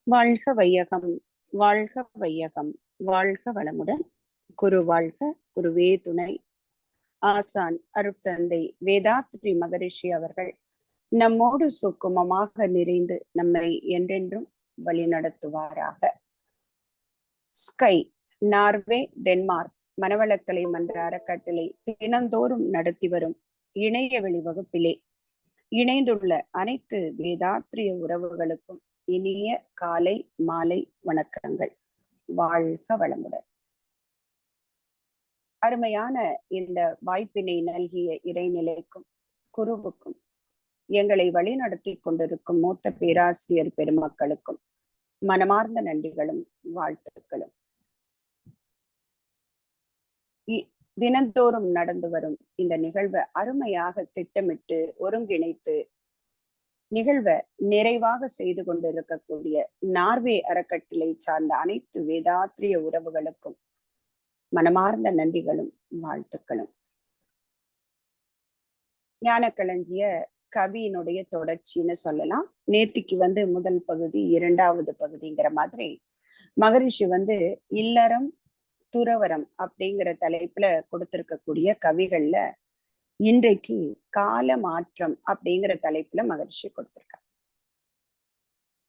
வாழ்க வையகம், வாழ்க வையகம், வாழ்க வளமுடன். குரு வாழ்க, குருவே துணை. ஆசான் அருட்தந்தை வேதாத்ரி மகரிஷி அவர்கள் நம்மோடு சுக்குமமாக நிறைந்து நம்மை என்றென்றும் வழிநடத்துவாராக. ஸ்கை நார்வே டென்மார்க் மனவளக்கலை மன்ற அறக்கட்டளை தினந்தோறும் நடத்தி வரும் இணைய வெளி வகுப்பிலே இணைந்துள்ள அனைத்து வேதாத்ரிய உறவுகளுக்கும் இனிய காலை மாலை வணக்கங்கள். வாழ்க வளமுடன். அருமையான இந்த வாய்ப்பினை நல்கிய இறைநிலைக்கும் குருவுக்கும் எங்களை வழிநடத்தி கொண்டிருக்கும் மூத்த பேராசிரியர் பெருமக்களுக்கும் மனமார்ந்த நன்றிகளும் வாழ்த்துக்களும். தினந்தோறும் நடந்து வரும் இந்த நிகழ்வை அருமையாக திட்டமிட்டு ஒருங்கிணைத்து நிகழ்வை நிறைவாக செய்து கொண்டிருக்கக்கூடிய நார்வே அறக்கட்டளை சார்ந்த அனைத்து வேதாத்ரிய உறவுகளுக்கும் மனமார்ந்த நன்றிகளும் வாழ்த்துக்களும். ஞானக்களஞ்சிய கவியினுடைய தொடர்ச்சின்னு சொல்லலாம். நேத்திக்கு முதல் பகுதி, இரண்டாவது பகுதிங்கிற மாதிரி மகரிஷி இல்லறம் துறவரம் அப்படிங்கிற தலைப்புல கொடுத்திருக்கக்கூடிய கவிகள்ல இன்றைக்கு கால மாற்றம் அப்படிங்கிற தலைப்புல மகரிஷி கொடுத்திருக்காங்க.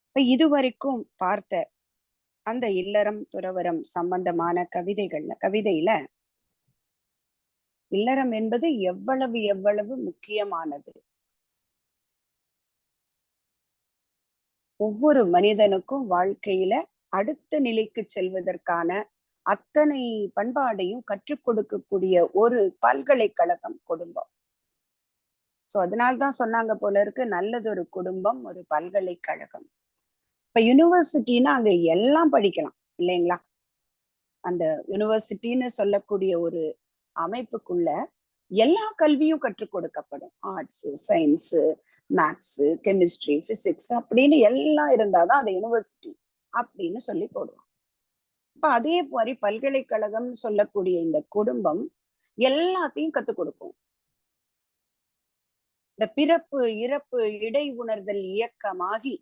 இப்ப இதுவரைக்கும் பார்த்த அந்த இல்லறம் துறவரம் சம்பந்தமான கவிதையில இல்லறம் என்பது எவ்வளவு முக்கியமானது, ஒவ்வொரு மனிதனுக்கும் வாழ்க்கையில அடுத்த நிலைக்கு செல்வதற்கான அத்தனை பண்பாடையும் கற்றுக் கொடுக்கக்கூடிய ஒரு பல்கலைக்கழகம் குடும்பம். சோ அதனால்தான் சொன்னாங்க போல இருக்கு, நல்லதொரு குடும்பம் ஒரு பல்கலைக்கழகம். இப்ப யூனிவர்சிட்டின்னா அங்க எல்லாம் படிக்கலாம் இல்லைங்களா? அந்த யூனிவர்சிட்டின்னு சொல்லக்கூடிய ஒரு அமைப்புக்குள்ள எல்லா கல்வியும் கற்றுக் கொடுக்கப்படும். Arts, science, maths, chemistry, physics அப்படின்னு எல்லாம் இருந்தாதான் அந்த யூனிவர்சிட்டி அப்படின்னு சொல்லி போடுவாங்க. இப்ப அதே மாதிரி பல்கலைக்கழகம் சொல்லக்கூடிய இந்த குடும்பம் எல்லாத்தையும் கத்துக் கொடுக்கும். இந்த பிறப்பு இறப்பு இடை உணர்தல் இயக்கமாகி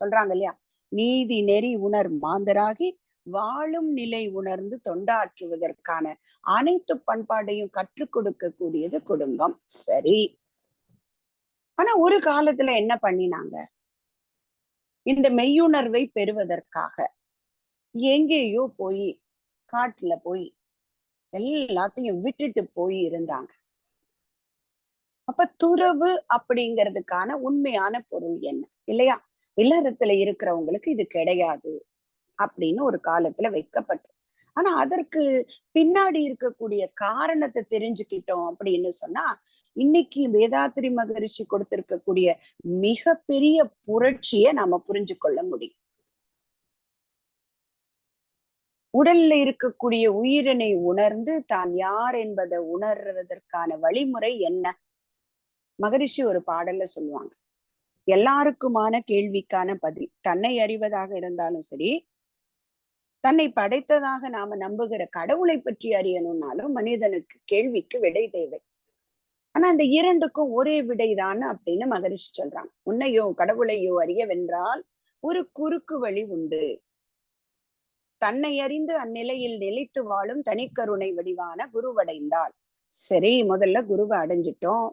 சொல்றாங்க இல்லையா, நீதி நெறி உணர் மாந்தராகி வாழும் நிலை உணர்ந்து தொண்டாற்றுவதற்கான அனைத்து பண்பாடையும் கற்றுக் கொடுக்கக்கூடியது குடும்பம். சரி, ஆனா ஒரு காலத்துல என்ன பண்ணினாங்க? இந்த மெய்யுணர்வை பெறுவதற்காக எங்கேயோ போய் காட்டுல போய் எல்லாத்தையும் விட்டுட்டு போய் இருந்தாங்க. அப்ப துறவு அப்படிங்கிறதுக்கான உண்மையான பொருள் என்ன இல்லையா? இல்லறத்துல இருக்கிறவங்களுக்கு இது கிடையாது அப்படின்னு ஒரு காலத்துல வைக்கப்பட்டது. ஆனா அதற்கு பின்னாடி இருக்கக்கூடிய காரணத்தை தெரிஞ்சுக்கிட்டோம் அப்படின்னு சொன்னா இன்னைக்கு வேதாத்ரி மகரிஷி கொடுத்திருக்கக்கூடிய மிகப்பெரிய புரட்சியை நாம புரிஞ்சு கொள்ள முடியும். உடல்ல இருக்கக்கூடிய உயிரினை உணர்ந்து தான் யார் என்பதை உணர்வதற்கான வழிமுறை என்ன? மகரிஷி ஒரு பாடல்ல சொல்லுவாங்க, எல்லாருக்குமான கேள்விக்கான பதில் தன்னை அறிவதாக இருந்தாலும் சரி, தன்னை படைத்ததாக நாம நம்புகிற கடவுளை பற்றி அறியணும்னாலும் மனிதனுக்கு கேள்விக்கு விடை தேவை. ஆனா அந்த இரண்டுக்கும் ஒரே விடைதான் அப்படின்னு மகரிஷி சொல்றாங்க. உன்னையோ கடவுளையோ அறியவென்றால் ஒரு குறுக்கு வழி உண்டு. தன்னை அறிந்து அந்நிலையில் நிலைத்து வாழும் தனிக்கருணை வடிவான குருவடைந்தால். சரி, முதல்ல குருவை அடைஞ்சிட்டோம்.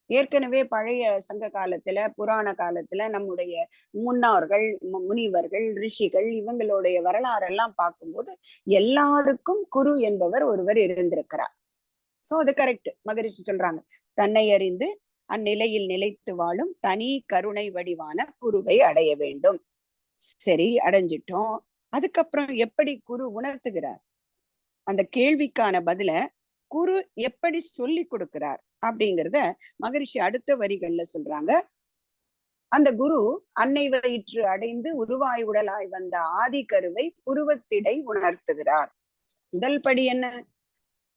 ஏற்கனவே பழைய சங்க காலத்துல புராண காலத்துல நம்முடைய முன்னோர்கள், முனிவர்கள், ரிஷிகள் இவங்களுடைய வரலாறெல்லாம் பார்க்கும்போது எல்லாருக்கும் குரு என்பவர் ஒருவர் இருந்திருக்கிறார். சோ அது கரெக்ட். மகரிஷி சொல்றாங்க, தன்னை அறிந்து அந்நிலையில் நிலைத்து வாழும் தனி கருணை வடிவான குருவை அடைய வேண்டும். சரி, அடைஞ்சிட்டோம். அதுக்கப்புறம் எப்படி குரு உணர்த்துகிறார்? அந்த கேள்விக்கான பதில குரு எப்படி சொல்லி கொடுக்கிறார் அப்படிங்கிறத மகரிஷி அடுத்த வரிகள்ல சொல்றாங்க. அந்த குரு அன்னை வயிற்று அடைந்து உருவாய் உடலாய் வந்த ஆதி கருவை புருவத்திடை உணர்த்துகிறார். முதல் படி என்ன?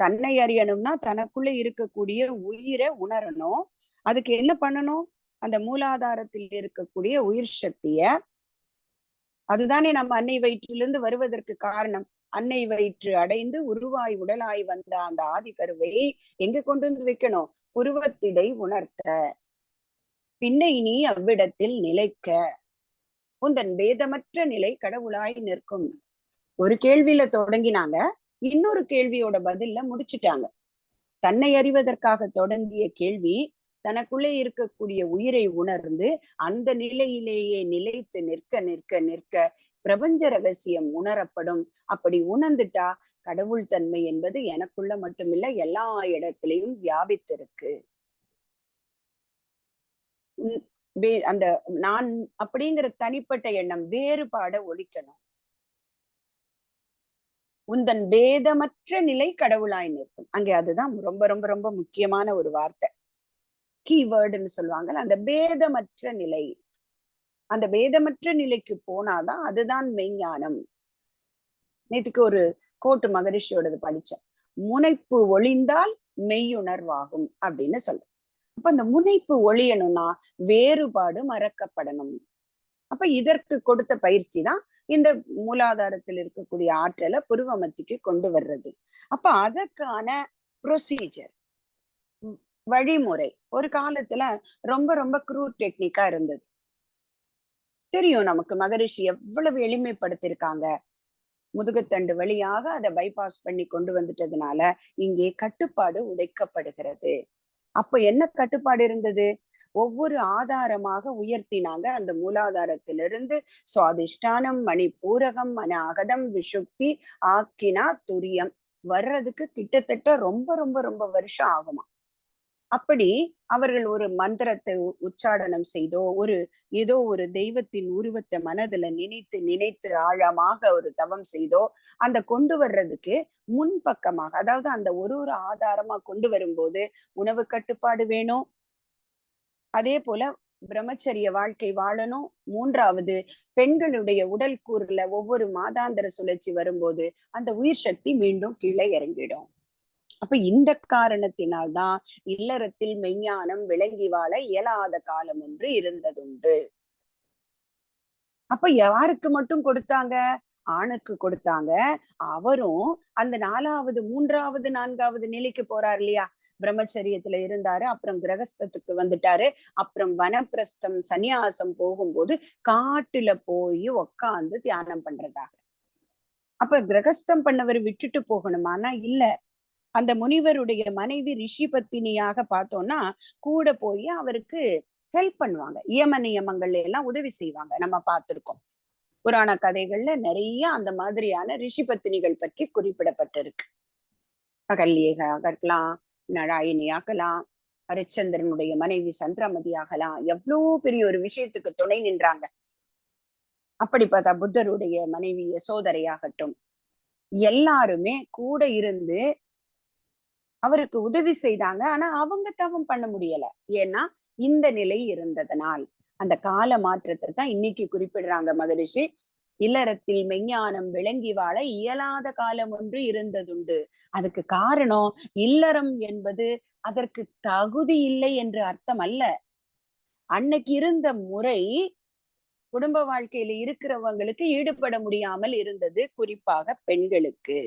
தன்னை அறியணும்னா தனக்குள்ள இருக்கக்கூடிய உயிரை உணரணும். அதுக்கு என்ன பண்ணணும்? அந்த மூலாதாரத்தில் இருக்கக்கூடிய உயிர் சக்திய, அதுதானே நம்ம அன்னை வயிற்றிலிருந்து வருவதற்கு காரணம். அன்னை வயிற்று அடைந்து உருவாய் உடலாய் வந்த அந்த ஆதி கருவை எங்க கொண்டு வந்து வைக்கணும்? புருவத்திடை உணர்த்த, பின்னை நீ அவ்விடத்தில் நிலைக்க. உந்தன் பேதமற்ற நிலை கடவுளாய் நிற்கும். ஒரு கேள்வியில தொடங்கினாங்க, இன்னொரு கேள்வியோட பதில்ல முடிச்சுட்டாங்க. தன்னை அறிவதற்காக தொடங்கிய கேள்வி தனக்குள்ளே இருக்கக்கூடிய உயிரை உணர்ந்து அந்த நிலையிலேயே நிலைத்து நிற்க நிற்க நிற்க பிரபஞ்ச ரகசியம் உணரப்படும். அப்படி உணர்ந்துட்டா கடவுள் தன்மை என்பது எனக்குள்ள மட்டுமில்ல, எல்லா இடத்திலையும் வியாபித்திருக்கு. அந்த நான் அப்படிங்கிற தனிப்பட்ட எண்ணம் வேறுபாட ஒழிக்கணும். உந்தன் பேதமற்ற நிலை கடவுளாய் நிற்கும். அங்கே அதுதான் ரொம்ப ரொம்ப ரொம்ப முக்கியமான ஒரு வார்த்தை, கீவேர்டுன்னு சொல்லுவாங்கல்ல, அந்த பேதமற்ற நிலை. அந்த பேதமற்ற நிலைக்கு போனாதான் அதுதான் மெய்ஞானம். நேற்றுக்கு ஒரு கோட்டு மகரிஷியோடது படிச்சேன். முனைப்பு ஒளிந்தால் மெய்யுணர்வாகும் அப்படின்னு சொல்றேன். அப்ப அந்த முனைப்பு ஒளியணும்னா வேறுபாடு மறக்கப்படணும். அப்ப இதற்கு கொடுத்த பயிற்சி தான் இந்த மூலாதாரத்தில் இருக்கக்கூடிய ஆற்றலை புருவமத்திக்கு கொண்டு வர்றது. அப்ப அதற்கான ப்ரொசீஜர், வழிமுறை ஒரு காலத்துல ரொம்ப ரொம்ப க்ரூட் டெக்னிக்கா இருந்தது. தெரியும் நமக்கு மகரிஷி எவ்வளவு எளிமைப்படுத்திருக்காங்க. முதுகுத்தண்டு வழியாக அதை பைபாஸ் பண்ணி கொண்டு வந்துட்டதுனால இங்கே கட்டுப்பாடு உடைக்கப்படுகிறது. அப்ப என்ன கட்டுப்பாடு இருந்தது? ஒவ்வொரு ஆதாரமாக உயர்த்தினாங்க. அந்த மூலாதாரத்திலிருந்து சுவாதிஷ்டானம், மணிப்பூரகம், மன அகதம், விஷுப்தி, ஆக்கினா, துரியம் வர்றதுக்கு கிட்டத்தட்ட ரொம்ப ரொம்ப ரொம்ப வருஷம் ஆகுமா. அப்படி அவர்கள் ஒரு மந்திரத்தை உச்சாடனம் செய்தோ, ஏதோ ஒரு தெய்வத்தின் உருவத்தை மனதுல நினைத்து நினைத்து ஆழமாக ஒரு தவம் செய்தோ அந்த கொண்டு வர்றதுக்கு முன்பக்கமாக, அதாவது அந்த ஒரு ஆதாரமா கொண்டு வரும்போது உணவு கட்டுப்பாடு வேணும். அதே போல பிரம்மச்சரிய வாழ்க்கை வாழணும். மூன்றாவது, பெண்களுடைய உடல் கூறுல ஒவ்வொரு மாதாந்திர சுழற்சி வரும்போது அந்த உயிர் சக்தி மீண்டும் கீழே இறங்கிடும். அப்ப இந்த காரணத்தினால்தான் இல்லறத்தில் மெய்ஞானம் விளங்கி வாழ இயலாத காலம் ஒன்று இருந்ததுண்டு. அப்ப யாருக்கு மட்டும் கொடுத்தாங்க? ஆணுக்கு கொடுத்தாங்க. அவரும் அந்த 4வது 3வது 4வது நிலைக்கு போறார் இல்லையா? பிரம்மச்சரியத்துல இருந்தாரு, அப்புறம் கிரகஸ்தத்துக்கு வந்துட்டாரு, அப்புறம் வனப்பிரஸ்தம் சன்னியாசம் போகும்போது காட்டுல போய் உக்காந்து தியானம் பண்றதாக. அப்ப கிரகஸ்தம் பண்ணவர் விட்டுட்டு போகணுமானா இல்ல. அந்த முனிவருடைய மனைவி ரிஷி பத்தினியாக பார்த்தோம்னா கூட போய் அவருக்கு ஹெல்ப் பண்ணுவாங்க. யம நியமங்கள் எல்லாம் உதவி செய்வாங்க. நம்ம பார்த்திருக்கோம் புராண கதைகள்ல நிறைய அந்த மாதிரியான ரிஷி பத்தினிகள் பற்றி குறிப்பிடப்பட்டிருக்கு. அகல்யாக இருக்கலாம், நழாயினி ஆகலாம், ஹரிச்சந்திரனுடைய மனைவி சந்திரமதி ஆகலாம். எவ்வளவு பெரிய ஒரு விஷயத்துக்கு துணை நின்றாங்க. அப்படி பார்த்தா புத்தருடைய மனைவி யசோதரையாகட்டும், எல்லாருமே கூட இருந்து அவருக்கு உதவி செய்தாங்க. ஆனா அவங்க தவம் பண்ண முடியல. ஏன்னா இந்த நிலை இருந்ததனால். அந்த கால மாற்றத்தை தான் இன்னைக்கு குறிப்பிடுறாங்க மகரிஷி. இல்லறத்தில் மெஞ்ஞானம் விளங்கி வாழ இயலாத காலம் ஒன்று இருந்ததுண்டு. அதுக்கு காரணம் இல்லறம் என்பது அதற்கு தகுதி இல்லை என்று அர்த்தம் அல்ல. அன்னைக்கு இருந்த முறை குடும்ப வாழ்க்கையில இருக்கிறவங்களுக்கு ஈடுபட முடியாமல் இருந்தது, குறிப்பாக பெண்களுக்கு.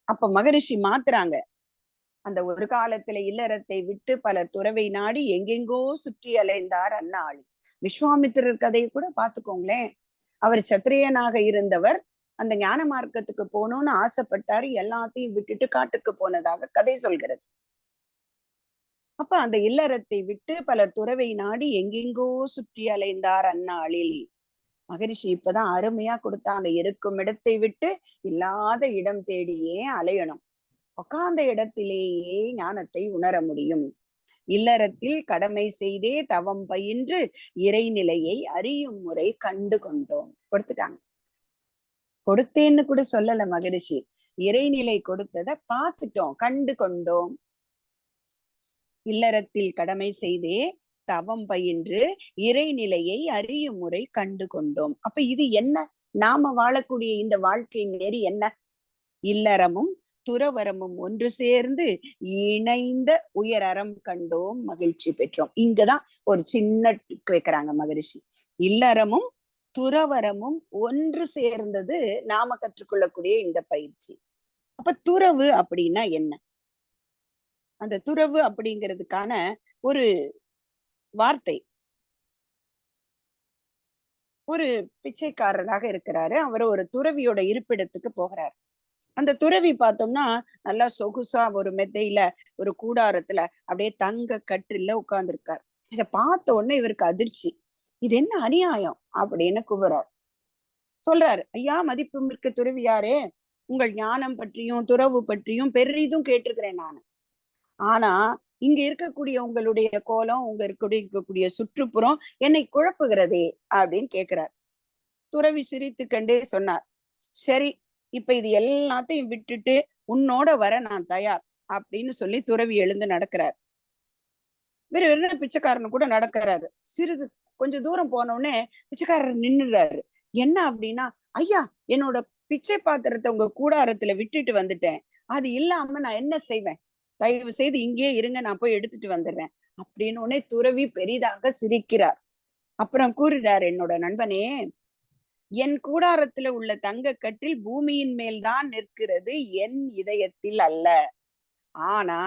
அப்ப மகரிஷி மாத்துறாங்க. அந்த ஒரு காலத்துல இல்லறத்தை விட்டு பலர் துறவை நாடி எங்கெங்கோ சுற்றி அலைந்தார் அந்நாள். விஸ்வாமித்திரர் கதையை கூட பாத்துக்கோங்களேன். அவர் சத்திரியனாக இருந்தவர் அந்த ஞான மார்க்கத்துக்கு போகணும்னு ஆசைப்பட்டாரு, எல்லாத்தையும் விட்டுட்டு காட்டுக்கு போனதாக கதை சொல்கிறது. அப்ப அந்த இல்லறத்தை விட்டு பலர் துறவை நாடி எங்கெங்கோ சுற்றி அலைந்தார் அந்நாளில். மகரிஷி இப்பதான் அருமையா கொடுத்தாங்க. இருக்கும் இடத்தை விட்டு இல்லாத இடம் தேடியே அலையணும். உட்கார்ந்த இடத்திலேயே ஞானத்தை உணர முடியும். இல்லறத்தில் கடமை செய்தே தவம் பயின்று இறைநிலையை அறியும் முறை கண்டு கொண்டோம். கொடுத்துட்டாங்க. கொடுத்தேன்னு கூட சொல்லல மகரிஷி, இறைநிலை கொடுத்ததை பார்த்துட்டோம், கண்டு கொண்டோம். இல்லறத்தில் கடமை செய்தே தவம் பயின்று இறைநிலையை அறியும் முறை கண்டு கொண்டோம். அப்ப இது என்ன? நாம வாழக்கூடிய இந்த வாழ்க்கை நெறி என்ன? இல்லறமும் துறவரமும் ஒன்று சேர்ந்து இணைந்த உயரறம் கண்டோம், மகிழ்ச்சி பெற்றோம். இங்கதான் ஒரு சின்ன வைக்கிறாங்க மகரிஷி. இல்லறமும் துறவரமும் ஒன்று சேர்ந்தது நாம கற்றுக்கொள்ளக்கூடிய இந்த பயிற்சி. அப்ப துறவு அப்படின்னா என்ன? அந்த துறவு அப்படிங்கிறதுக்கான ஒரு வார்த்தை ஒரு பிச்சைக்காரராக இருக்கிறாரு. அவர் ஒரு துறவியோட இருப்பிடத்துக்கு போகிறார். அந்த துறவி பார்த்தோம்னா நல்லா சொகுசா ஒரு மெத்தையில ஒரு கூடாரத்துல அப்படியே தங்க கட்டில உட்கார்ந்துருக்கார். இத பார்த்த உடனே இவருக்கு அதிர்ச்சி. இது என்ன அநியாயம் அப்படின்னு கூவுறார். சொல்றாரு, ஐயா மதிப்பு மிக்க துறவியாரே, உங்கள் ஞானம் பற்றியும் துறவு பற்றியும் பெரிதும் கேட்டிருக்கிறேன் நான். ஆனா இங்க இருக்கக்கூடிய உங்களுடைய கோலம், உங்க இருக்கக்கூடிய சுற்றுப்புறம் என்னை குழப்புகிறதே அப்படின்னு கேட்கிறார். துறவி சிரித்து கண்டே சொன்னார், சரி இப்ப இது எல்லாத்தையும் விட்டுட்டு உன்னோட வர நான் தயார் அப்படின்னு சொல்லி துறவி எழுந்து நடக்கிறார். வெறும் பிச்சைக்காரனு கூட நடக்கிறாரு. சிறிது கொஞ்சம் தூரம் போன உடனே பிச்சைக்காரர் நின்னுறாரு. என்ன அப்படின்னா, ஐயா என்னோட பிச்சை பாத்திரத்தை உங்க கூடாரத்துல விட்டுட்டு வந்துட்டேன். அது இல்லாம நான் என்ன செய்வேன்? தயவு செய்து இங்கேயே இருங்க, நான் போய் எடுத்துட்டு வந்துடுறேன் அப்படின்னு உடனே துறவி பெரிதாக சிரிக்கிறார். அப்புறம் கூறுறார், என்னோட நண்பனே, என் கூடாரத்துல உள்ள தங்க கட்டில் பூமியின் மேல்தான் நிற்கிறது, என் இதயத்தில் அல்ல. ஆனா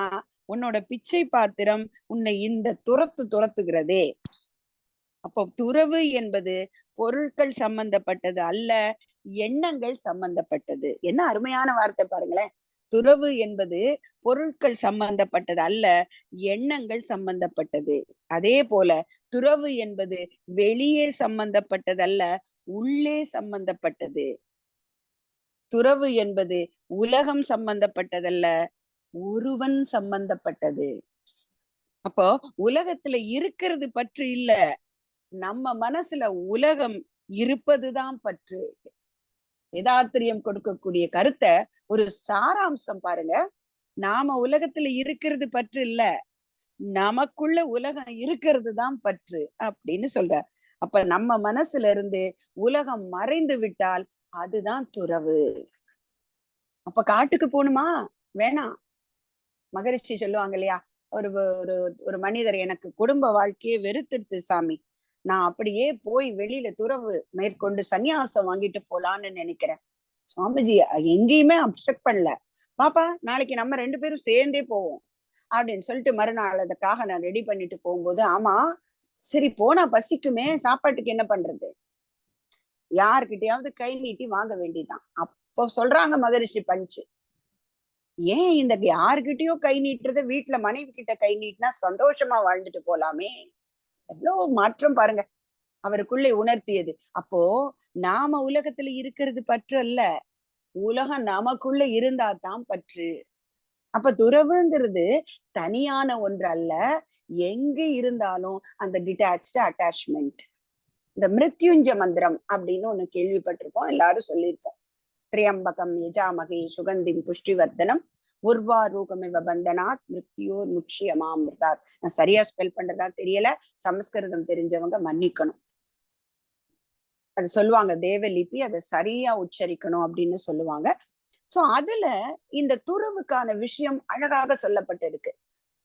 உன்னோட பிச்சை பாத்திரம் உன்னை இந்த துரத்துகிறதே. அப்போ துறவு என்பது பொருட்கள் சம்பந்தப்பட்டது அல்ல, எண்ணங்கள் சம்பந்தப்பட்டது. என்ன அருமையான வார்த்தை பாருங்களேன். துறவு என்பது பொருட்கள் சம்பந்தப்பட்டது அல்ல, எண்ணங்கள் சம்பந்தப்பட்டது. அதே போல துறவு என்பது வெளியே சம்பந்தப்பட்டதல்ல, உள்ளே சம்பந்தப்பட்டது. துறவு என்பது உலகம் சம்பந்தப்பட்டதல்ல, ஒருவன் சம்பந்தப்பட்டது. அப்போ உலகத்துல இருக்கிறது பற்று இல்ல, நம்ம மனசுல உலகம் இருப்பதுதான் பற்று. வேதாத்திரியம் கொடுக்கக்கூடிய கருத்தை ஒரு சாராம்சம் பாருங்க. நாம உலகத்துல இருக்கிறது பற்று இல்ல, நமக்குள்ள உலகம் இருக்கிறது தான் பற்று அப்படின்னு சொல்ற. அப்ப நம்ம மனசுல இருந்து உலகம் மறைந்து விட்டால் அதுதான் துறவு. அப்ப காட்டுக்கு போகணுமா? வேணாம். மகரிஷி சொல்லுவாங்க இல்லையா, ஒரு ஒரு ஒரு மனிதர் எனக்கு குடும்ப வாழ்க்கையே வெறுத்துடுத்து சாமி, நான் அப்படியே போய் வெளியில துறவு மேற்கொண்டு சன்னியாசம் வாங்கிட்டு போலான்னு நினைக்கிறேன். சுவாமிஜி எங்கேயுமே அப்செக்ட் பண்ணல. பாப்பா நாளைக்கு நம்ம 2 பேரும் சேர்ந்தே போவோம் அப்படின்னு சொல்லிட்டு மறுநாள் அதுக்காக நான் ரெடி பண்ணிட்டு போகும்போது, ஆமா சரி போனா பசிக்குமே, சாப்பாட்டுக்கு என்ன பண்றது? யார்கிட்டயாவது கை நீட்டி வாங்க வேண்டியதுதான். அப்போ சொல்றாங்க மகரிஷி பஞ்சு, ஏன் இந்த யாருகிட்டயோ கை நீட்டுறத வீட்டுல மனைவி கிட்ட கை நீட்டினா சந்தோஷமா வாழ்ந்துட்டு போலாமே. எவ்வளவு மாற்றம் பாருங்க அவருக்குள்ளே உணர்த்தியது. அப்போ நாம உலகத்துல இருக்கிறது பற்று அல்ல, உலகம் நமக்குள்ள இருந்தா தான் பற்று. அப்ப துறவுங்கிறது தனியான ஒன்று அல்ல, எங்க இருந்தாலும் அந்த டிட்டாச்டு அட்டாச்மெண்ட். இந்த மிருத்யுஞ்ச மந்திரம் அப்படின்னு ஒண்ணு கேள்விப்பட்டிருப்போம், எல்லாரும் சொல்லியிருப்போம். திரியம்பகம் யஜாமகே சுகந்திம் புஷ்டிவர்தனம் உர்வாரூகமிவ பந்தனாத் மிருத்யோர் முக்ஷியமாமிருதாத். நான் சரியா ஸ்பெல் பண்றதா தெரியல, சமஸ்கிருதம் தெரிஞ்சவங்க மன்னிக்கணும். அது சொல்லுவாங்க தேவலிபி, அதை சரியா உச்சரிக்கணும் அப்படின்னு சொல்லுவாங்க. சோ அதுல இந்த துறவுக்கான விஷயம் அழகாக சொல்லப்பட்டிருக்கு.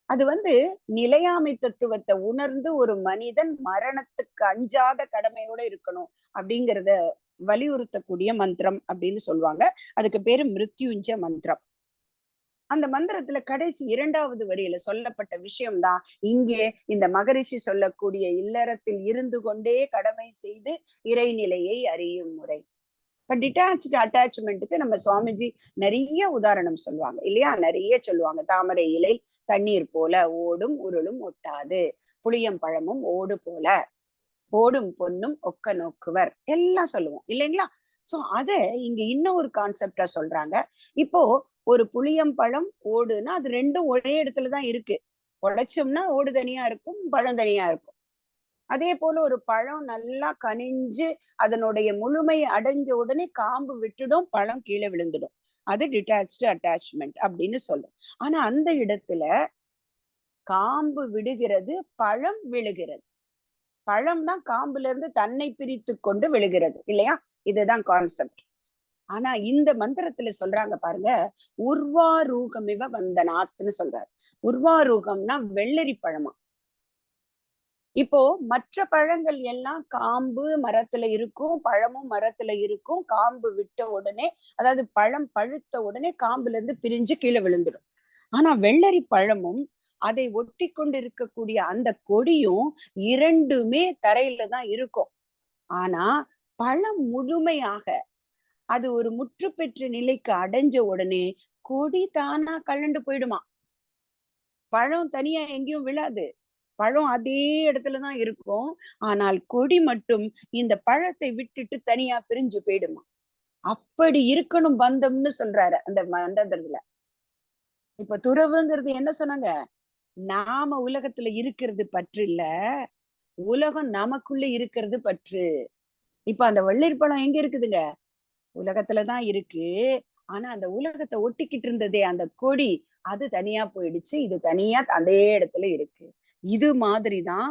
அது நிலையாமை தத்துவத்தை உணர்ந்து ஒரு மனிதன் மரணத்துக்கு அஞ்சாத கடமையோட இருக்கணும் அப்படிங்கிறத வலியுறுத்தக்கூடிய மந்திரம் அப்படின்னு சொல்லுவாங்க. அதுக்கு பேரு மிருத்யுஞ்ச மந்திரம். அந்த மந்திரத்துல கடைசி 2வது வரியில சொல்லப்பட்ட விஷயம்தான் இங்கே இந்த மகரிஷி சொல்லக்கூடிய இல்லறத்தில் இருந்து கொண்டே கடமை செய்து இறைநிலையை அறியும் முறை. இப்ப டிட்டாச்சு அட்டாச்மெண்ட்டுக்கு நம்ம சுவாமிஜி நிறைய உதாரணம் சொல்லுவாங்க இல்லையா, நிறைய சொல்லுவாங்க. தாமரை இலை தண்ணீர் போல ஓடும் உருளும் ஒட்டாது, புளியம் பழமும் ஓடு போல, ஓடும் பொண்ணும் ஒக்க நோக்குவர், எல்லாம் சொல்லுவோம் இல்லைங்களா. சோ அத இங்க இன்னொரு கான்செப்டா சொல்றாங்க. இப்போ ஒரு புளியம்பழம் ஓடுனா அது ரெண்டும் ஒரே இடத்துலதான் இருக்கு. உடைச்சோம்னா ஓடு தனியா இருக்கும், பழம் தனியா இருக்கும். அதே போல ஒரு பழம் நல்லா கனிஞ்சு அதனுடைய முழுமை அடைஞ்ச உடனே காம்பு விட்டுடும், பழம் கீழே விழுந்துடும். அது டிட்டாச்சு அட்டாச்மெண்ட் அப்படின்னு சொல்லும். ஆனா அந்த இடத்துல காம்பு விடுகிறது, பழம் விழுகிறது. பழம் தான் காம்புல இருந்து தன்னை பிரித்து கொண்டு விழுகிறது இல்லையா, இதுதான் கான்செப்ட். ஆனா இந்த மந்திரத்துல சொல்றாங்க பாருங்க, உர்வாரூகமிவ வந்தனாத்னு சொல்றாரு. உர்வாரூகம்னா வெள்ளரி பழமா. இப்போ மற்ற பழங்கள் எல்லாம் காம்பு மரத்துல இருக்கும், பழமும் மரத்துல இருக்கும். காம்பு விட்ட உடனே, அதாவது பழம் பழுத்த உடனே காம்புல இருந்து பிரிஞ்சு கீழே விழுந்துடும். ஆனா வெள்ளரி பழமும் அதை ஒட்டி கொண்டு இருக்கக்கூடிய அந்த கொடியும் இரண்டுமே தரையில தான் இருக்கும். ஆனா பழம் முழுமையாக அது ஒரு முற்று பெற்ற நிலைக்கு அடைஞ்ச உடனே கொடி தானா கழண்டு போயிடுமா. பழம் தனியா எங்கேயும் விழாது. பழம் அதே இடத்துலதான் இருக்கும். ஆனால் கொடி மட்டும் இந்த பழத்தை விட்டுட்டு தனியா பிரிஞ்சு போயிடுமா. அப்படி இருக்கணும் பந்தம்னு சொல்றாரு அந்த மண்டலத்துல. இப்ப துறவுங்கிறது என்ன சொன்னாங்க? நாம உலகத்துல இருக்கிறது பற்று இல்ல, உலகம் நமக்குள்ள இருக்கிறது பற்று. இப்ப அந்த வெள்ளரி பழம் எங்க இருக்குதுங்க? உலகத்துலதான் இருக்கு. ஆனா அந்த உலகத்தை ஒட்டிக்கிட்டு இருந்ததே அந்த கொடி, அது தனியா போயிடுச்சு. இது தனியா அதே இடத்துல இருக்கு. இது மாதிரிதான்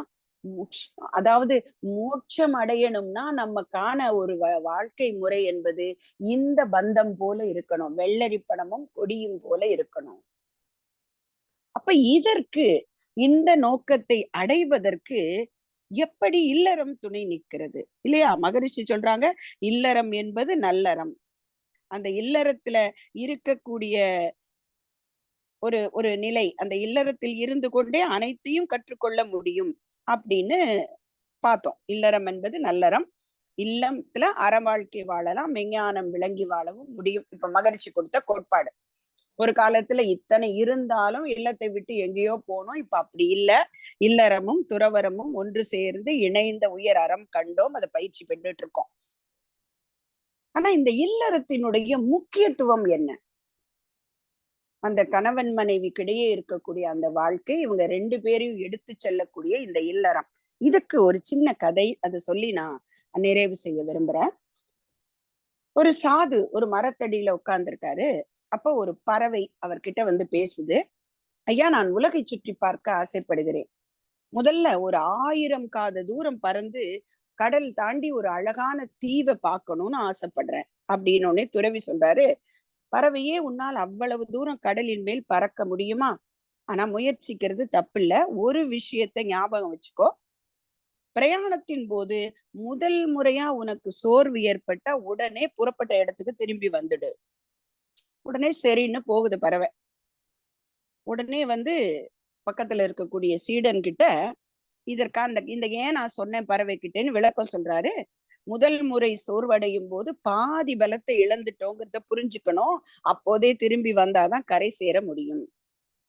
அதாவது மோட்சம் அடையணும்னா நமக்கான ஒரு வாழ்க்கை முறை என்பது இந்த பந்தம் போல இருக்கணும். வெள்ளரி பழமும் கொடியும் போல இருக்கணும். அப்ப இதற்கு இந்த நோக்கத்தை அடைவதற்கு எப்படி இல்லறம் துணை நிற்கிறது இல்லையா? மகரிஷி சொல்றாங்க, இல்லறம் என்பது நல்லறம். அந்த இல்லறத்துல இருக்கக்கூடிய ஒரு ஒரு நிலை, அந்த இல்லறத்தில் இருந்து கொண்டே அனைத்தையும் கற்றுக்கொள்ள முடியும் அப்படின்னு பார்த்தோம். இல்லறம் என்பது நல்லறம். இல்லத்துல அற வாழ்க்கை வாழலாம், மெஞ்ஞானம் விளங்கி வாழவும் முடியும். இப்ப மகரிஷி கொடுத்த கோட்பாடு. ஒரு காலத்துல இத்தனை இருந்தாலும் இல்லத்தை விட்டு எங்கேயோ போனோம். இப்ப அப்படி இல்ல. இல்லறமும் துறவரமும் ஒன்று சேர்ந்து இணைந்த உயர் அறம் கண்டோம். அதை பயிற்சி பெற்றுட்டு இருக்கோம். ஆனா இந்த இல்லறத்தினுடைய முக்கியத்துவம் என்ன? அந்த கணவன் மனைவிக்கிடையே இருக்கக்கூடிய அந்த வாழ்க்கை, இவங்க 2 பேரையும் எடுத்து செல்லக்கூடிய இந்த இல்லறம். இதுக்கு ஒரு சின்ன கதை, அதை சொல்லி நான் நிறைவு செய்ய விரும்புறேன். ஒரு சாது ஒரு மரத்தடியில உட்கார்ந்துருக்காரு. அப்போ ஒரு பறவை அவர்கிட்ட வந்து பேசுது. ஐயா, நான் உலகை சுற்றி பார்க்க ஆசைப்படுகிறேன். முதல்ல ஒரு 1000 காத தூரம் பறந்து கடல் தாண்டி ஒரு அழகான தீவை பார்க்கணும்னு ஆசைப்படுறேன் அப்படின்னு துறவி சொல்றாரு. பறவையே, உன்னால் அவ்வளவு தூரம் கடலின் மேல் பறக்க முடியுமா? ஆனா முயற்சிக்கிறது தப்பில்ல. ஒரு விஷயத்தை ஞாபகம் வச்சுக்கோ. பிரயாணத்தின் போது முதல் முறையா உனக்கு சோர்வு ஏற்பட்ட உடனே புறப்பட்ட இடத்துக்கு திரும்பி வந்துடு. உடனே சரின்னு போகுது பறவை. உடனே வந்து பக்கத்துல இருக்கக்கூடிய சீடன் கிட்ட இதற்கா இந்த ஏன் நான் சொன்னேன் பறவை கிட்டேன்னு விளக்கம் சொல்றாரு. முதல் முறை சோர்வடையும் போது பாதி பலத்தை இழந்துட்டோங்கிறத புரிஞ்சுக்கணும். அப்போதே திரும்பி வந்தாதான் கரை சேர முடியும்.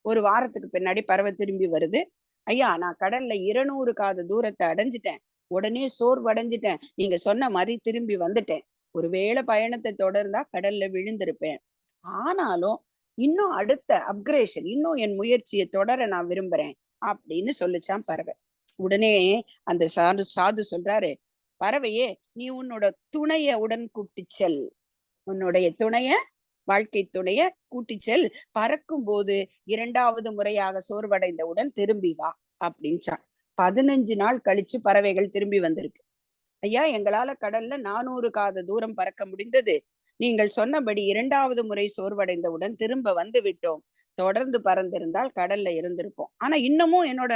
ஒரு வாரத்துக்கு பின்னாடி பறவை திரும்பி வருது. ஐயா, நான் கடல்ல 200 காத தூரத்தை அடைஞ்சிட்டேன். உடனே சோர்வடைஞ்சிட்டேன். நீங்க சொன்ன மாதிரி திரும்பி வந்துட்டேன். ஒருவேளை பயணத்தை தொடர்ந்தா கடல்ல விழுந்திருப்பேன். ஆனாலும் இன்னும் அடுத்த அப்கிரேஷன், இன்னும் என் முயற்சியை தொடர நான் விரும்புறேன் அப்படின்னு சொல்லிச்சான் பறவை. உடனே அந்த சாது சொல்றாரு, பறவையே, நீ உன்னோட துணைய உடன் கூட்டி செல். உன்னுடைய துணைய, வாழ்க்கை துணைய கூட்டி செல். பறக்கும் போது 2வது முறையாக சோர்வடைந்தவுடன் திரும்பி வா அப்படின்ச்சான். 15 நாள் கழிச்சு பறவைகள் திரும்பி வந்திருக்கு. ஐயா, எங்களால கடல்ல 400 காத தூரம் பறக்க முடிந்தது. நீங்கள் சொன்னபடி 2வது முறை சோர்வடைந்தவுடன் திரும்ப வந்து விட்டோம். தொடர்ந்து பறந்திருந்தால் கடல்ல இருந்திருப்போம். ஆனா இன்னமும் என்னோட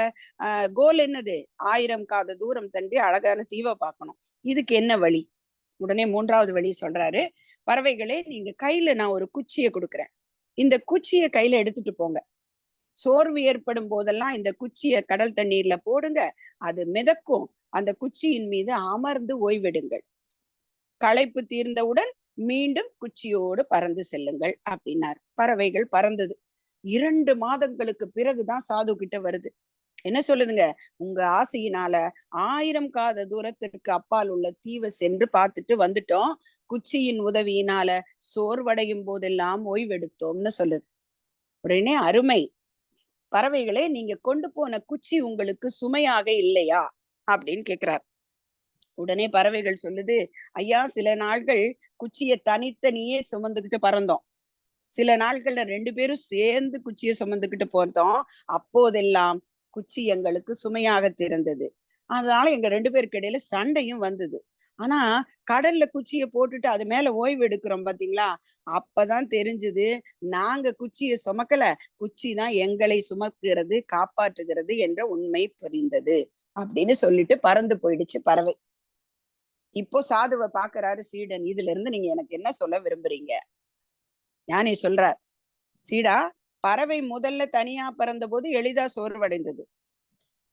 கோல் என்னது? 1000 காத தூரம் தண்டி அழகான தீவை பார்க்கணும். இதுக்கு என்ன வழி? உடனே 3வது வழி சொல்றாரு. பறவைகளே, நீங்க கையில நான் ஒரு குச்சியை கொடுக்குறேன். இந்த குச்சியை கையில எடுத்துட்டு போங்க. சோர்வு ஏற்படும் போதெல்லாம் இந்த குச்சியை கடல் தண்ணீர்ல போடுங்க. அது மிதக்கும். அந்த குச்சியின் மீது அமர்ந்து ஓய்வெடுங்கள். களைப்பு தீர்ந்தவுடன் மீண்டும் குச்சியோடு பறந்து செல்லுங்கள் அப்படின்னார். பறவைகள் பறந்தது. 2 மாதங்களுக்கு பிறகுதான் சாது கிட்ட வருது. என்ன சொல்லுதுங்க? உங்க ஆசையினால 1000 காத தூரத்திற்கு அப்பால் உள்ள தீவை சென்று பார்த்துட்டு வந்துட்டோம். குச்சியின் உதவியினால சோர்வடையும் போதெல்லாம் ஓய்வெடுத்தோம்னு சொல்லுது. உடனே அருமை பறவைகளே, நீங்க கொண்டு போன குச்சி உங்களுக்கு சுமையாக இல்லையா அப்படின்னு கேக்குறார். உடனே பறவைகள் சொல்லுது, ஐயா, சில நாட்கள் குச்சியை தனித்தனியே சுமந்துக்கிட்டு பறந்தோம். சில நாட்கள்ல 2 பேரும் சேர்ந்து குச்சியை சுமந்துக்கிட்டு போனோம். அப்போதெல்லாம் குச்சி எங்களுக்கு சுமையாக தெரிந்தது. அதனால எங்க 2 பேருக்கு இடையில சண்டையும் வந்தது. ஆனா கடல்ல குச்சியை போட்டுட்டு அது மேல ஓய்வு எடுக்கிறோம் பாத்தீங்களா, அப்பதான் தெரிஞ்சது நாங்க குச்சியை சுமக்கல, குச்சி தான் எங்களை சுமக்கிறது, காப்பாற்றுகிறது என்ற உண்மை புரிந்தது அப்படின்னு சொல்லிட்டு பறந்து போயிடுச்சு பறவை. இப்போ சாதுவை பாக்குறாரு சீடன். இதுல இருந்து நீங்க எனக்கு என்ன சொல்ல விரும்புறீங்க? ஞானி சொல்றார், சீடா, பறவை முதல்ல தனியா பறந்த போது எளிதா சோர்வடைந்தது.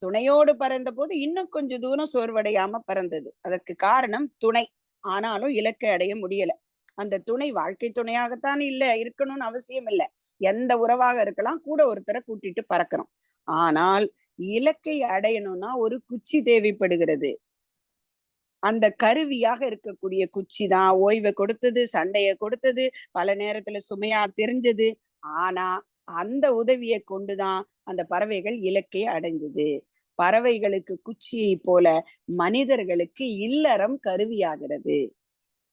துணையோடு பறந்த போது இன்னும் கொஞ்சம் தூரம் சோர்வடையாம பறந்தது. அதற்கு காரணம் துணை. ஆனாலும் இலக்கை அடைய முடியல. அந்த துணை வாழ்க்கை துணையாகத்தான் இல்ல இருக்கணும்னு அவசியம் இல்லை. எந்த உறவாக இருக்கலாம், கூட ஒருத்தரை கூட்டிட்டு பறக்கிறோம். ஆனால் இலக்கை அடையணும்னா ஒரு குச்சி தேவைப்படுகிறது. அந்த கருவியாக இருக்கக்கூடிய குச்சி தான் ஓய்வை கொடுத்தது, சண்டையை கொடுத்தது, பல நேரத்துல சுமையா தெரிஞ்சது. ஆனா அந்த உதவியை கொண்டுதான் அந்த பறவைகள் இலக்கை அடைஞ்சது. பறவைகளுக்கு குச்சியை போல மனிதர்களுக்கு இல்லறம் கருவியாகிறது.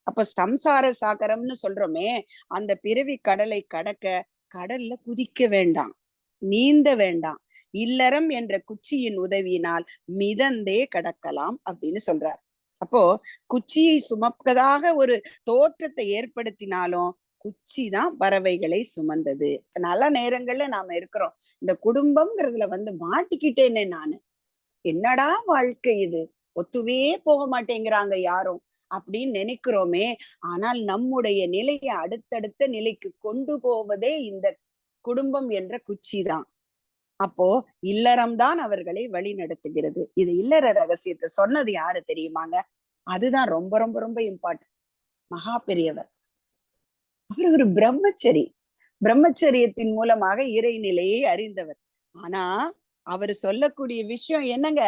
அப்ப சம்சார சாகரம்னு சொல்றோமே, அந்த பிறவி கடலை கடக்க கடல்ல குதிக்க வேண்டாம், நீந்த வேண்டாம். இல்லறம் என்ற குச்சியின் உதவியினால் மிதந்தே கடக்கலாம் அப்படின்னு சொல்றார். அப்போ குச்சியை சுமப்பதாக ஒரு தோற்றத்தை ஏற்படுத்தினாலும் குச்சி தான் பறவைகளை சுமந்தது. நல்ல நேரங்கள்ல நாம இருக்கிறோம், இந்த குடும்பம்ங்கிறதுல மாட்டிக்கிட்டேனே நானு. என்னடா வாழ்க்கை இது, ஒத்துவே போக மாட்டேங்கிறாங்க யாரும் அப்படின்னு நினைக்கிறோமே. ஆனால் நம்முடைய நிலையை அடுத்தடுத்த நிலைக்கு கொண்டு போவதே இந்த குடும்பம் என்ற குச்சி தான். அப்போ இல்லறம்தான் அவர்களை வழி நடத்துகிறது. இது இல்லற ரகசியத்தை சொன்னது யாரு தெரியுமாங்க? அதுதான் ரொம்ப ரொம்ப ரொம்ப இம்பார்ட்டன்ட். மகா பெரியவர். அவர் ஒரு பிரம்மச்சரி. பிரம்மச்சரியத்தின் மூலமாக இறைநிலையை அறிந்தவர். ஆனா அவர் சொல்லக்கூடிய விஷயம் என்னங்க?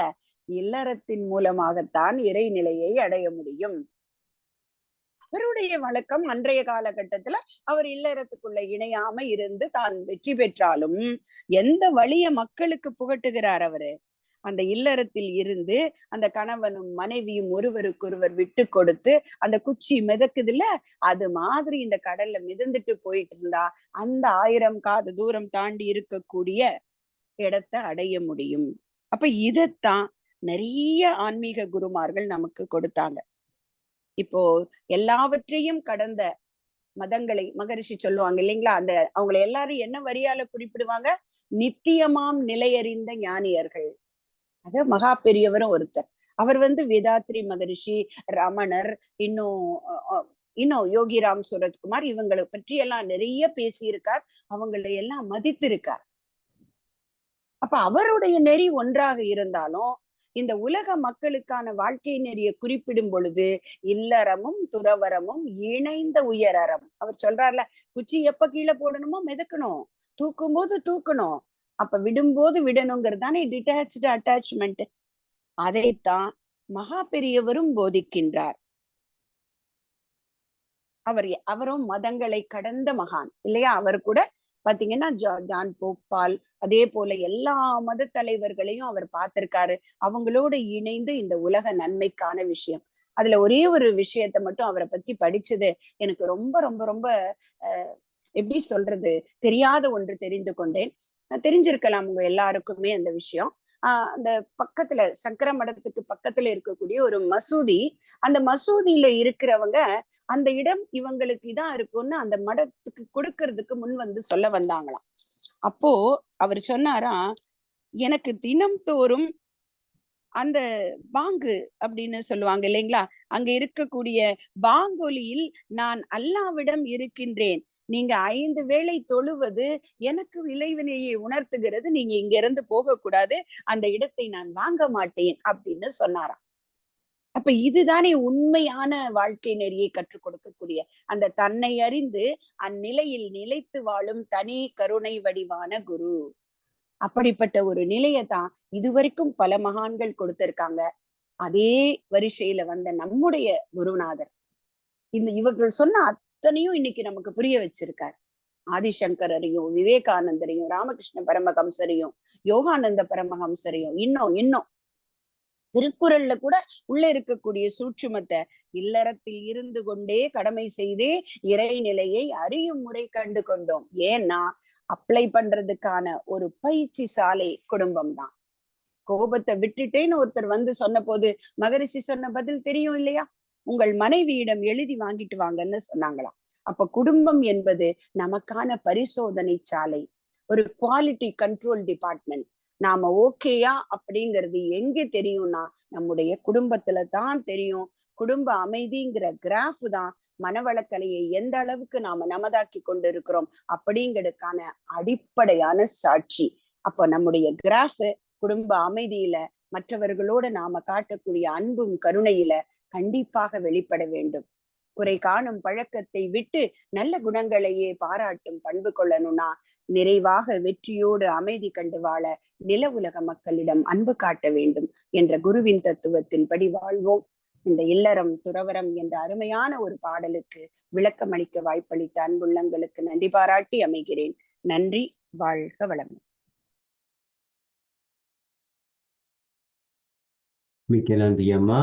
இல்லறத்தின் மூலமாகத்தான் இறைநிலையை அடைய முடியும். அவருடைய வழக்கம் அன்றைய காலகட்டத்துல அவர் இல்லறத்துக்குள்ள இணையாம இருந்து தான் வெற்றி பெற்றாலும் எந்த வழிய மக்களுக்கு புகட்டுகிறார் அவரு? அந்த இல்லறத்தில் இருந்து அந்த கணவனும் மனைவியும் ஒருவருக்கொருவர் விட்டு கொடுத்து அந்த குச்சி மிதக்குதுல்ல, அது மாதிரி இந்த கடல்ல மிதந்துட்டு போயிட்டு இருந்தா அந்த 1000 காத தூரம் தாண்டி இருக்கக்கூடிய இடத்தை அடைய முடியும். அப்ப இதத்தான் நிறைய ஆன்மீக குருமார்கள் நமக்கு கொடுத்தாங்க. இப்போ எல்லாவற்றையும் கடந்த மதங்களை மகரிஷி சொல்லுவாங்க இல்லைங்களா? அந்த அவங்களை எல்லாரும் என்ன வரியால குறிப்பிடுவாங்க? நித்தியமாம் நிலையறிந்த ஞானியர்கள். அது மகா பெரியவரும் ஒருத்தர். அவர் வேதாத்ரி மகரிஷி, ரமணர், இன்னும் யோகிராம் சுரத்குமார் இவங்களை பற்றி எல்லாம் நிறைய பேசியிருக்கார். அவங்களை எல்லாம் மதித்திருக்கார். அப்ப அவருடைய நெறி ஒன்றாக இருந்தாலும் இந்த உலக மக்களுக்கான வாழ்க்கை நெறியை குறிப்பிடும் பொழுது இல்லறமும் துறவரமும் இணைந்த உயரறம். அவர் சொல்றாருல, குச்சி எப்ப கீழே போடணுமோ மிதக்கணும், தூக்கும் போது தூக்கணும், அப்ப விடும்போது விடணுங்கிறது தானே டிட்டாச்சு அட்டாச்மெண்ட். அதைத்தான் மகா பெரியவரும் போதிக்கின்றார். அவரும் மதங்களை கடந்த மகான் இல்லையா? அவர் கூட பாத்தீங்கன்னா ஜான் போப்பால், அதே போல எல்லா மத தலைவர்களையும் அவர் பார்த்திருக்காரு. அவங்களோட இணைந்து இந்த உலக நன்மைக்கான விஷயம். அதுல ஒரே ஒரு விஷயத்த மட்டும் அவரை பத்தி படிச்சது எனக்கு ரொம்ப ரொம்ப ரொம்ப எப்படி சொல்றது, தெரியாத ஒன்று தெரிந்து கொண்டேன். தெரிஞ்சிருக்கலாம் உங்க எல்லாருக்குமே அந்த விஷயம். அந்த பக்கத்துல சங்கர மடத்துக்கு பக்கத்துல இருக்கக்கூடிய ஒரு மசூதி, அந்த மசூதியில இருக்கிறவங்க அந்த இடம் இவங்களுக்கு இதான் இருக்கும்னு அந்த மடத்துக்கு கொடுக்கறதுக்கு முன் சொல்ல வந்தாங்களாம். அப்போ அவர் சொன்னாராம், எனக்கு தினம் தோறும் அந்த பாங்கு அப்படின்னு சொல்லுவாங்க இல்லைங்களா, அங்க இருக்கக்கூடிய பாங்கொலியில் நான் அல்லாவிடம் இருக்கின்றேன், நீங்க 5 வேளை தொழுவது எனக்கு இறைவனையை உணர்த்துகிறது, நீங்க இங்க இருந்து போகக்கூடாது, அந்த இடத்தை நான் வாங்க மாட்டேன் அப்படின்னு சொன்னாராம். அப்ப இதுதானே உண்மையான வாழ்க்கை நெறியை கற்றுக் கொடுக்கக்கூடிய அந்த தன்னை அறிந்து அந்நிலையில் நிலைத்து வாழும் தனி கருணை வடிவான குரு. அப்படிப்பட்ட ஒரு நிலையத்தான் இதுவரைக்கும் பல மகான்கள் கொடுத்திருக்காங்க. அதே வரிசையில வந்த நம்முடைய குருநாதர் இவர்கள் சொன்ன அத்தனையும் இன்னைக்கு நமக்கு புரிய வச்சிருக்காரு. ஆதிசங்கரையும், விவேகானந்தரையும், ராமகிருஷ்ண பரமஹம்சரையும், யோகானந்த பரமஹம்சரையும், இன்னும் திருக்குறள்ல கூட உள்ள இருக்கக்கூடிய சூட்சுமத்தை இல்லறத்தில் இருந்து கொண்டே கடமை செய்தே இறைநிலையை அறியும் முறை கண்டு கொண்டோம். ஏன்னா அப்ளை பண்றதுக்கான ஒரு பயிற்சி சாலை குடும்பம் தான். கோபத்தை விட்டுட்டேன்னு ஒருத்தர் சொன்ன போது மகரிஷி சொன்ன பதில் தெரியும் இல்லையா? உங்கள் மனைவியிடம் எழுதி வாங்கிட்டு வாங்கன்னு சொன்னாங்களாம். அப்ப குடும்பம் என்பது நமக்கான பரிசோதனை சாலை, ஒரு குவாலிட்டி கண்ட்ரோல் டிபார்ட்மெண்ட். நாம ஓகேயா அப்படிங்கிறது எங்க தெரியும்னா நம்முடைய குடும்பத்துல தான் தெரியும். குடும்ப அமைதிங்கிற கிராஃப் தான் மனவளக்கலையை எந்த அளவுக்கு நாம நமதாக்கி கொண்டு இருக்கிறோம் அப்படிங்கிறதுக்கான அடிப்படையான சாட்சி. அப்ப நம்முடைய கிராஃப் குடும்ப அமைதியில, மற்றவர்களோட நாம காட்டக்கூடிய அன்பும் கருணையில கண்டிப்பாக வெளிப்பட வேண்டும். குறை காணும் பழக்கத்தை விட்டு நல்ல குணங்களையே பாராட்டும் பண்பு கொள்ளணும்னா நிறைவாக வெற்றியோடு அமைதி கண்டு வாழ நில உலக மக்களிடம் அன்பு காட்ட வேண்டும் என்ற குருவின் தத்துவத்தின்படி வாழ்வோம். இந்த இல்லறம் துறவரம் என்ற அருமையான ஒரு பாடலுக்கு விளக்கம் அளிக்க வாய்ப்பளித்த அன்புள்ளங்களுக்கு நன்றி பாராட்டி அமைகிறேன். நன்றி. வாழ்க வளம். மிக்க நன்றி அம்மா.